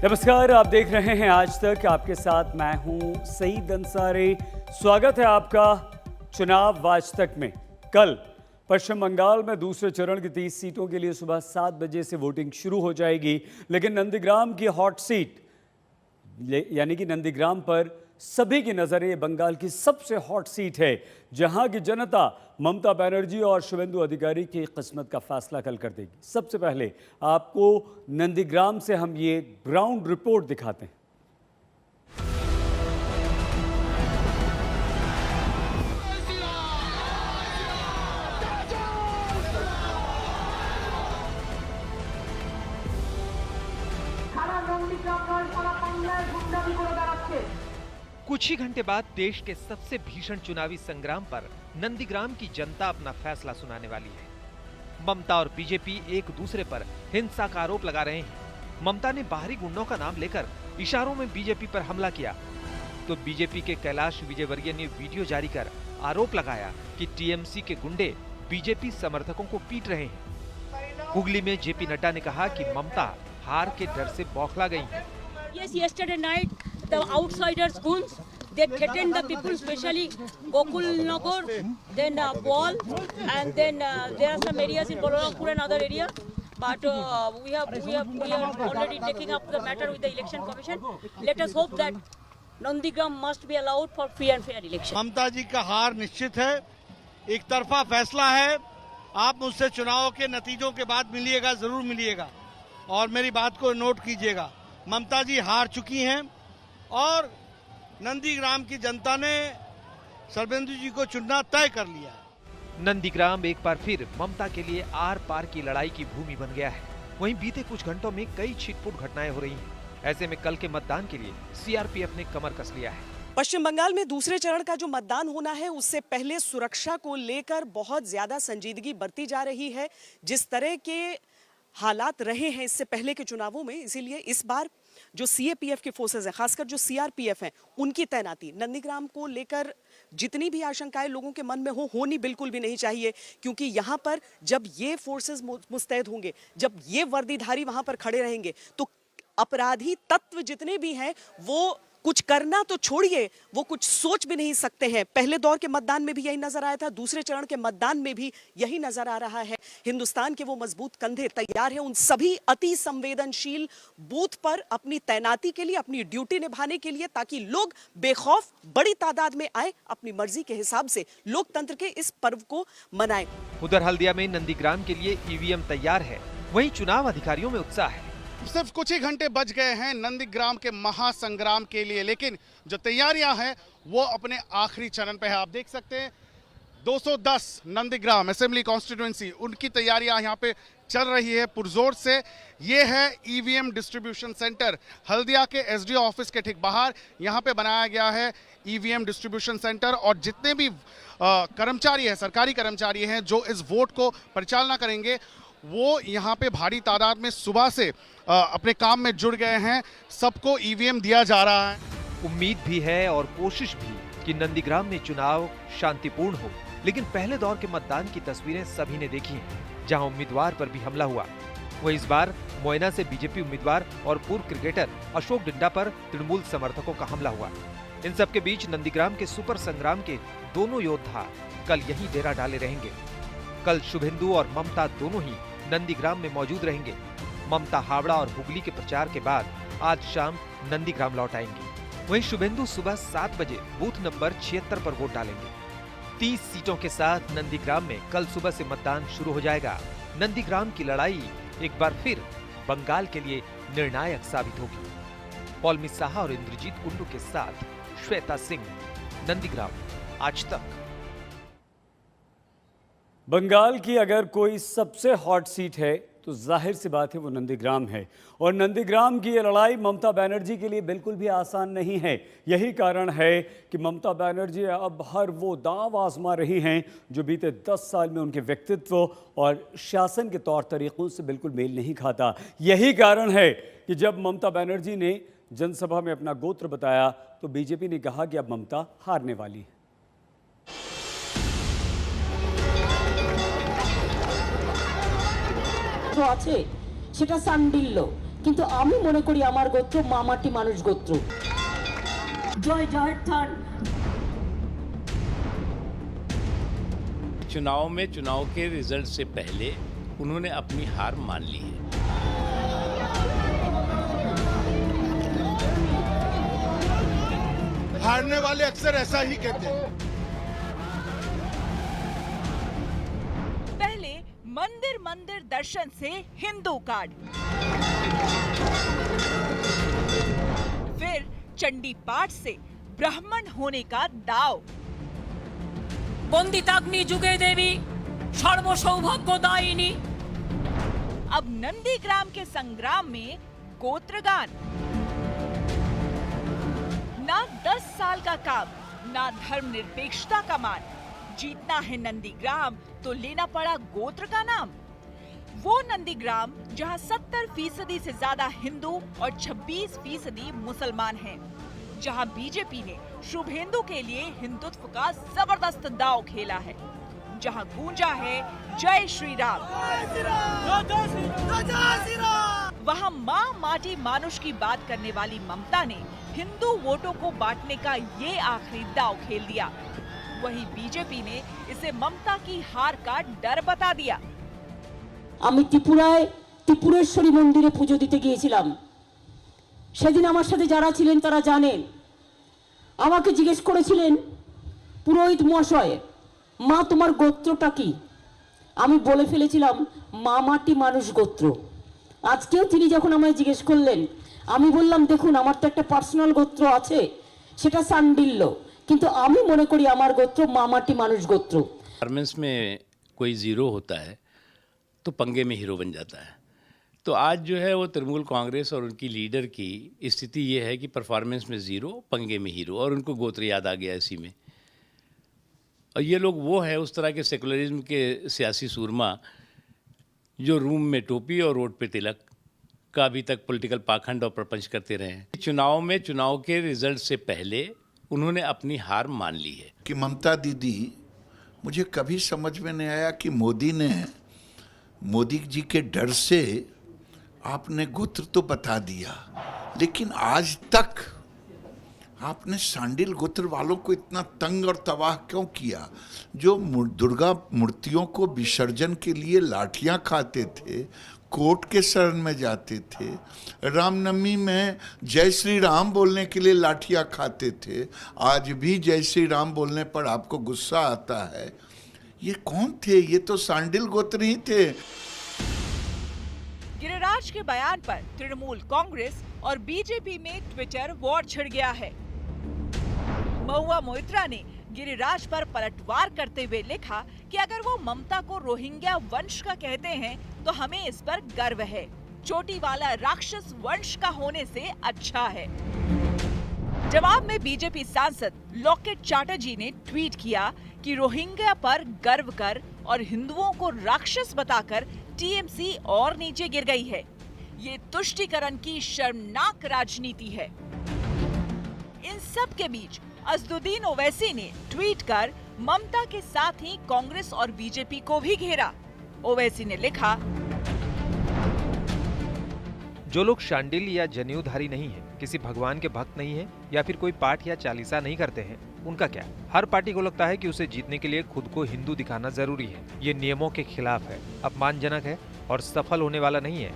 नमस्कार, आप देख रहे हैं आज तक। आपके साथ मैं हूं सईद अंसारी। स्वागत है आपका चुनाव आज तक में। कल पश्चिम बंगाल में दूसरे चरण की 30 सीटों के लिए सुबह 7 बजे से वोटिंग शुरू हो जाएगी, लेकिन नंदीग्राम की हॉट सीट यानी कि नंदीग्राम पर सभी की नजरें बंगाल की सबसे हॉट सीट है, जहां की जनता ममता बनर्जी और शुभेंदु अधिकारी की किस्मत का फैसला कल कर देगी। सबसे पहले आपको नंदीग्राम से हम ये ग्राउंड रिपोर्ट दिखाते हैं। कुछ ही घंटे बाद देश के सबसे भीषण चुनावी संग्राम पर नंदीग्राम की जनता अपना फैसला सुनाने वाली है। ममता और बीजेपी एक दूसरे पर हिंसा का आरोप लगा रहे हैं। ममता ने बाहरी गुंडों का नाम लेकर इशारों में बीजेपी पर हमला किया, तो बीजेपी के कैलाश विजयवर्गीय ने वीडियो जारी कर आरोप लगाया कि टीएमसी के गुंडे बीजेपी समर्थकों को पीट रहे हैं। हुगली में जेपी नड्डा ने कहा कि ममता हार के डर से बौखला गई हैं। Yes, yesterday night the outsiders goons they threatened the people, especially Gokul Nagar, then Ball, and then there are some areas in Balarampur and other area. But we are already taking up the matter with the election commission. Let us hope that Nandigram must be allowed for free and fair election. ममता जी का हार निश्चित है, एक तरफा फैसला है। आप मुझसे चुनाव के नतीजों के बाद मिलिएगा, जरूर मिलिएगा, और मेरी बात को नोट कीजिएगा। ममता जी हार चुकी हैं और नंदीग्राम की जनता ने शुभेंदु जी को चुनना तय कर लिया है। नंदीग्राम एक बार फिर ममता के लिए आर पार की लड़ाई की भूमि बन गया है। वहीं बीते कुछ घंटों में कई छिटपुट घटनाएं हो रही हैं। ऐसे में कल के मतदान के लिए सीआरपीएफ ने कमर कस लिया है। पश्चिम बंगाल में दूसरे चरण का जो मतदान होना है, उससे पहले सुरक्षा को लेकर बहुत ज्यादा संजीदगी बरती जा रही है। जिस तरह के हालात रहे हैं इससे पहले के चुनावों में, इसीलिए इस बार जो सीएपीएफ की फोर्सेस है, खासकर जो सीआरपीएफ है, उनकी तैनाती नंदीग्राम को लेकर जितनी भी आशंकाएं लोगों के मन में होनी बिल्कुल भी नहीं चाहिए, क्योंकि यहां पर जब ये फोर्सेस मुस्तैद होंगे, जब ये वर्दीधारी वहां पर खड़े रहेंगे, तो अपराधी तत्व जितने भी हैं वो कुछ करना तो छोड़िए, वो कुछ सोच भी नहीं सकते हैं। पहले दौर के मतदान में भी यही नजर आया था, दूसरे चरण के मतदान में भी यही नजर आ रहा है। हिंदुस्तान के वो मजबूत कंधे तैयार हैं उन सभी अति संवेदनशील बूथ पर अपनी तैनाती के लिए, अपनी ड्यूटी निभाने के लिए, ताकि लोग बेखौफ बड़ी तादाद में आए, अपनी मर्जी के हिसाब से लोकतंत्र के इस पर्व को मनाएं। उधर हल्दिया में नंदीग्राम के लिए ईवीएम तैयार है, वहीं चुनाव अधिकारियों में उत्साह है। सिर्फ कुछ ही घंटे बच गए हैं नंदीग्राम के महासंग्राम के लिए, लेकिन जो तैयारियां हैं वो अपने आखिरी चरण पे है। आप देख सकते हैं 210 नंदीग्राम असेंबली कॉन्स्टिट्यूएंसी, उनकी तैयारियां यहाँ पे चल रही है पुरजोर से। ये है ईवीएम डिस्ट्रीब्यूशन सेंटर हल्दिया के एसडीओ ऑफिस के ठीक बाहर। यहाँ पे बनाया गया है ईवीएम डिस्ट्रीब्यूशन सेंटर, और जितने भी कर्मचारी हैं, सरकारी कर्मचारी हैं जो इस वोट को परिचालना करेंगे, वो यहाँ पे भारी तादाद में सुबह से अपने काम में जुड़ गए हैं। सबको ईवीएम दिया जा रहा है। उम्मीद भी है और कोशिश भी कि नंदीग्राम में चुनाव शांतिपूर्ण हो, लेकिन पहले दौर के मतदान की तस्वीरें सभी ने देखी हैं, जहां उम्मीदवार पर भी हमला हुआ। वह इस बार मोयना से बीजेपी उम्मीदवार और पूर्व क्रिकेटर अशोक डिंडा पर तृणमूल समर्थकों का हमला हुआ। इन सबके बीच नंदीग्राम के सुपर संग्राम के दोनों योद्धा कल यहीं डेरा डाले रहेंगे। कल शुभेंदु और ममता दोनों ही नंदीग्राम में मौजूद रहेंगे। ममता हावड़ा और हुगली के प्रचार के बाद आज शाम नंदीग्राम लौट आएंगे। वहीं शुभेंदु सुबह 7 बजे बूथ नंबर 76 पर वोट डालेंगे। 30 सीटों के साथ नंदीग्राम में कल सुबह से मतदान शुरू हो जाएगा। नंदीग्राम की लड़ाई एक बार फिर बंगाल के लिए निर्णायक साबित होगी। पौलमी साहा और इंद्रजीत कुंडू के साथ श्वेता सिंह, नंदीग्राम, आज तक। बंगाल की अगर कोई सबसे हॉट सीट है तो जाहिर सी बात है वो नंदीग्राम है, और नंदीग्राम की ये लड़ाई ममता बनर्जी के लिए बिल्कुल भी आसान नहीं है। यही कारण है कि ममता बनर्जी अब हर वो दांव आजमा रही हैं जो बीते 10 साल में उनके व्यक्तित्व और शासन के तौर तरीक़ों से बिल्कुल मेल नहीं खाता। यही कारण है कि जब ममता बनर्जी ने जनसभा में अपना गोत्र बताया तो बीजेपी ने कहा कि अब ममता हारने वाली है। আছে সেটা সান্ডিল্য, কিন্তু আমি মনে করি আমার গোত্র মামাটি মানুষ গোত্র। জয় জয়ঠান। चुनाव में चुनाव के रिजल्ट से पहले उन्होंने अपनी हार मान ली है। हारने वाले अक्सर ऐसा ही कहते हैं। पहले मंदिर मंदिर दर्शन से हिंदू कार्ड, फिर चंडी पाठ से ब्राह्मण होने का दाव, বন্দিতাগ্নি যুগে দেবী সর্বসৌভাগ্যদায়িনী। अब नंदीग्राम के संग्राम में गोत्रगान। ना 10 साल का काम, ना धर्मनिरपेक्षता का मान। जीतना है नंदीग्राम तो लेना पड़ा गोत्र का नाम। वो नंदीग्राम जहां 70% से ज्यादा हिंदू और 26% मुसलमान हैं, जहां बीजेपी ने शुभेंदु के लिए हिंदुत्व का जबरदस्त दांव खेला है, जहां गूंजा है जय श्री राम। वहां माँ माटी मानुष की बात करने वाली ममता ने हिंदू वोटों को बांटने का ये आखिरी दांव खेल दिया। वहीं बीजेपी ने इसे ममता की हार का डर बता दिया। আমি ত্রিপুরায় ত্রিপুরেশ্বরী মন্দিরে পুজো দিতে গিয়েছিলাম। সেদিন আমার সাথে যারা ছিলেন তারা জানেন, আমাকে জিজ্ঞেস করেছিলেন পুরোহিত মহাশয়, মা তোমার গোত্রটা কি? আমি বলে ফেলেছিলাম মামাটি মানুষ গোত্র। আজকেও তিনি যখন আমায় জিজ্ঞেস করলেন, আমি বললাম দেখুন আমার তো একটা পার্সোনাল গোত্র আছে, সেটা সান্ডিল্য, কিন্তু আমি মনে করি আমার গোত্র মামাটি মানুষ গোত্র। परफॉर्मेंस में कोई ज़ीरो होता है तो पंगे में हीरो बन जाता है। तो आज जो है वो तृणमूल कांग्रेस और उनकी लीडर की स्थिति ये है कि परफॉर्मेंस में ज़ीरो, पंगे में हीरो, और उनको गोत्र याद आ गया इसी में। और ये लोग वो है उस तरह के सेकुलरिज्म के सियासी सूरमा जो रूम में टोपी और रोड पे तिलक का अभी तक पॉलिटिकल पाखंड और प्रपंच करते रहे हैं। चुनाव में चुनाव के रिजल्ट से पहले उन्होंने अपनी हार मान ली है। कि ममता दीदी, मुझे कभी समझ में नहीं आया कि मोदी जी के डर से आपने गोत्र तो बता दिया, लेकिन आज तक आपने सांडिल गोत्र वालों को इतना तंग और तबाह क्यों किया? जो दुर्गा मूर्तियों को विसर्जन के लिए लाठियां खाते थे, कोर्ट के शरण में जाते थे, रामनवमी में जय श्री राम बोलने के लिए लाठियां खाते थे, आज भी जय श्री राम बोलने पर आपको गुस्सा आता है। ये कौन थे? ये तो सांडिल गोत्र ही थे। गिरिराज के बयान पर तृणमूल कांग्रेस और बीजेपी में ट्विटर वॉर छिड़ गया है। महुआ मोइत्रा ने गिरिराज पर पलटवार करते हुए लिखा कि अगर वो ममता को रोहिंग्या वंश का कहते हैं तो हमें इस पर गर्व है। चोटी वाला राक्षस वंश का होने से अच्छा है। जवाब में बीजेपी सांसद लॉकेट चैटर्जी ने ट्वीट किया कि रोहिंग्या पर गर्व कर और हिंदुओं को राक्षस बताकर टीएमसी और नीचे गिर गई है। ये तुष्टीकरण की शर्मनाक राजनीति है। इन सब के बीच असदुद्दीन ओवैसी ने ट्वीट कर ममता के साथ ही कांग्रेस और बीजेपी को भी घेरा। ओवैसी ने लिखा, जो लोग शांडिल या जनेऊधारी नहीं है, किसी भगवान के भक्त नहीं है या फिर कोई पाठ या चालीसा नहीं करते हैं, उनका क्या? हर पार्टी को लगता है कि उसे जीतने के लिए खुद को हिंदू दिखाना जरूरी है। ये नियमों के खिलाफ है, अपमानजनक है और सफल होने वाला नहीं है।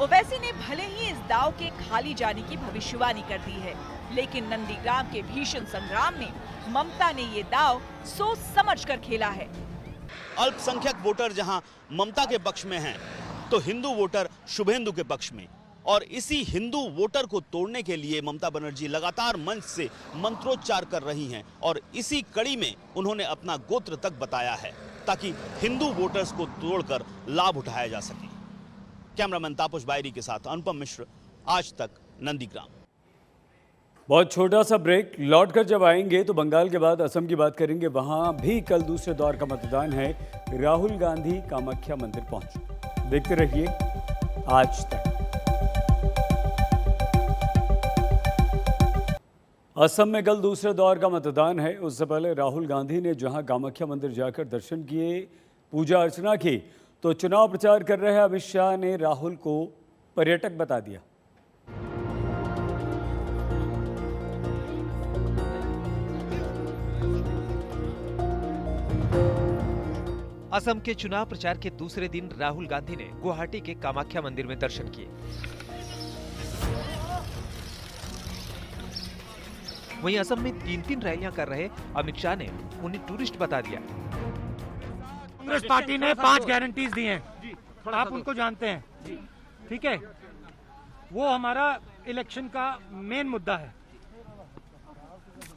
ओवैसी ने भले ही इस दाव के खाली जाने की भविष्यवाणी कर दी है, लेकिन नंदीग्राम के भीषण संग्राम में ममता ने ये दाव सोच समझ कर खेला है। अल्पसंख्यक वोटर जहां ममता के पक्ष में हैं, तो हिंदू वोटर शुभेंदु के पक्ष में। और इसी हिंदू वोटर को तोड़ने के लिए ममता बनर्जी लगातार मंच से मंत्रोच्चार कर रही हैं और इसी कड़ी में उन्होंने अपना गोत्र तक बताया है ताकि हिंदू वोटर्स को तोड़कर लाभ उठाया जा सके। कैमरामैन तापस बायरी के साथ अनुपम मिश्र, आज तक, नंदीग्राम। बहुत छोटा सा ब्रेक, लौटकर जब आएंगे तो बंगाल के बाद असम की बात करेंगे। वहां भी कल दूसरे दौर का मतदान है। राहुल गांधी कामाख्या मंदिर पहुंचे। देखते रहिए आज तक। असम में कल दूसरे दौर का मतदान है। उससे पहले राहुल गांधी ने जहां कामाख्या मंदिर जाकर दर्शन किए, पूजा अर्चना की, तो चुनाव प्रचार कर रहे अमित शाह ने राहुल को पर्यटक बता दिया। असम के चुनाव प्रचार के दूसरे दिन राहुल गांधी ने गुवाहाटी के कामाख्या मंदिर में दर्शन किए। वहीं असम में 3-3 रैलियां कर रहे अमित शाह ने उन्हें टूरिस्ट बता दिया। कांग्रेस पार्टी ने 5 गारंटीज दी हैं, आप उनको जानते हैं, ठीक है? वो हमारा इलेक्शन का मेन मुद्दा है।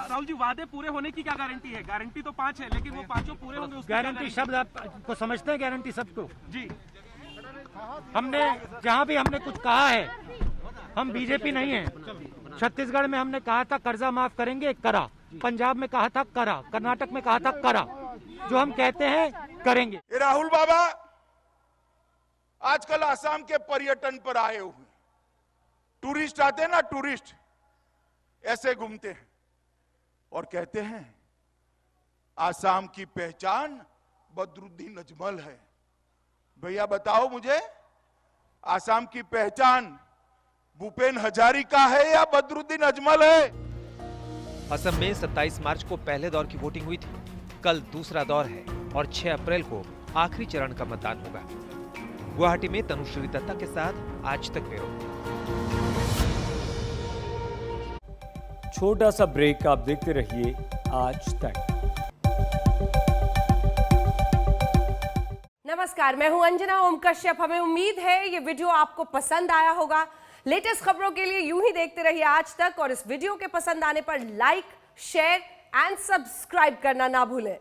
राहुल जी, वादे पूरे होने की क्या गारंटी है? गारंटी तो 5 है, लेकिन वो पांचों पूरे होंगे उसकी गारंटी शब्द आपको समझते हैं? गारंटी शब्द को जी, हमने जहां भी हमने कुछ कहा है, हम बीजेपी नहीं है। छत्तीसगढ़ में हमने कहा था कर्जा माफ करेंगे, करा। पंजाब में कहा था करा, कर्नाटक में कहा था करा। जो हम कहते हैं करेंगे। राहुल बाबा आजकल आसाम के पर्यटन पर आए हुए टूरिस्ट आते हैं ना, टूरिस्ट ऐसे घूमते हैं और कहते हैं आसाम की पहचान बदरुद्दीन अजमल है। भैया बताओ मुझे, आसाम की पहचान भूपेन हजारिका है या बदरुद्दीन अजमल है? असम में 27 मार्च को पहले दौर की वोटिंग हुई थी। कल दूसरा दौर है और 6 अप्रैल को आखिरी चरण का मतदान होगा। गुवाहाटी में तनुश्री दत्ता के साथ आज तक ब्यूरो। छोटा सा ब्रेक, आप देखते रहिए आज तक। नमस्कार, मैं हूं अंजना ओम कश्यप। हमें उम्मीद है ये वीडियो आपको पसंद आया होगा। लेटेस्ट खबरों के लिए यूं ही देखते रहिए आज तक और इस वीडियो के पसंद आने पर लाइक, शेयर एंड सब्सक्राइब करना ना भूलें।